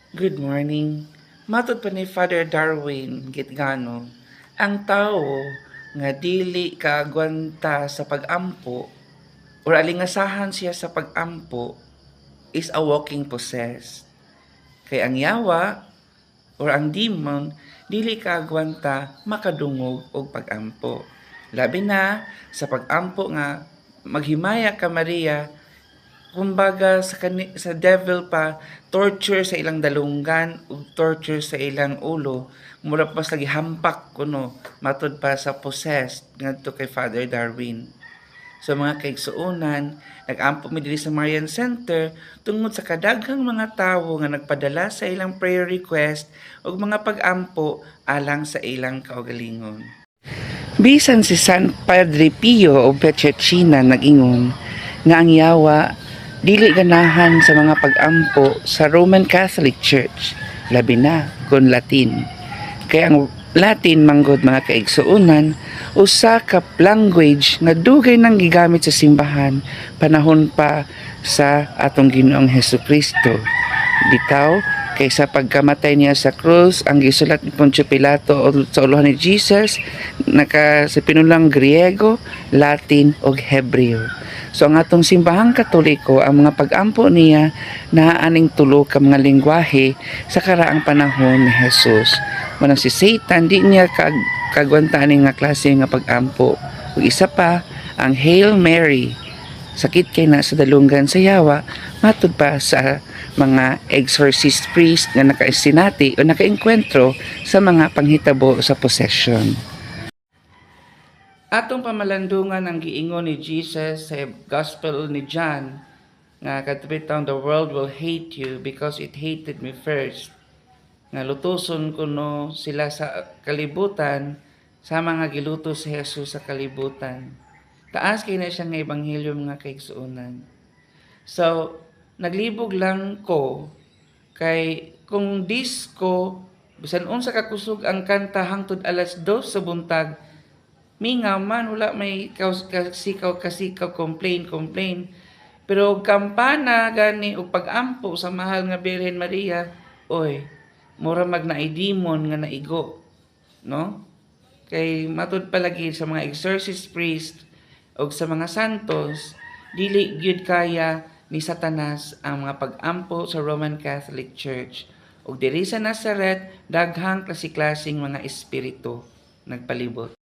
Good morning. Matod pa ni Father Darwin Gitgano, ang tao nga dili kaagwanta sa pag-ampo or alingasahan siya sa pag-ampo is a walking possessed. Kay ang yawa or ang demon dili kaagwanta makadungog og pag-ampo. Labi na sa pag-ampo nga maghimaya ka Maria. Kumbaga sa devil pa torture sa ilang dalunggan ug torture sa ilang ulo mura pa sa gihampak kuno matud pa sa possessed ngadto kay Father Darwin. So mga kaigsuonan, nag-ampo mi diri sa Marian Center tungod sa kadaghang mga tawo nga nagpadala sa ilang prayer request ug mga pag-ampo alang sa ilang kaugalingon. Bisan si San Padre Pio o Pietrelcina nag-ingon nga ang yawa dili ganahan sa mga pag-ampo sa Roman Catholic Church, labi na kung Latin. Kaya ang Latin manggod mga kaigsuonan, usa ka language nga dugay nang gigamit sa simbahan panahon pa sa atong Ginoong Hesukristo. Bitaw, kaysa pagkamatay niya sa krus, ang gisulat ni Poncio Pilato sa uluhan ni Jesus, sa pinulang Griego, Latin o Hebreo. So ang atong simbahang Katoliko, ang mga pag-ampo niya naaning tulo ka mga lingwahe sa karaang panahon ni Jesus. Manang si Satan, di niya kagwantaan nga klase nga pag-ampo. Ug isa pa, ang Hail Mary, sakit kay na sa dalunggan sa yawa, matud pa sa mga exorcist priest nga nakaistinati o nakainkwentro sa mga panghitabo sa possession. Atong pamalandungan ang giingon ni Jesus sa Gospel ni John nga kadtong the world will hate you because it hated me first. Nga lutuson kuno sila sa kalibutan sa mga giluto si Jesus sa kalibutan. Taas kay na siya nga ebanghelyo mga kaigsuonan. So, naglibog lang ko kay kung disco bisan unsa ka kusog ang kanta hangtod alas 2 sa buntag mingaw man wala may kasikaw complain pero kampana gani og pag-ampo sa mahal nga Birhen Maria oy mura demon nga naigo no kay matud palagi sa mga exorcist priest o sa mga santos dili gyud kaya ni Satanas ang mga pag-ampo sa Roman Catholic Church ug diri sa Nazareth daghang klase-klaseng mga espiritu nagpalibot.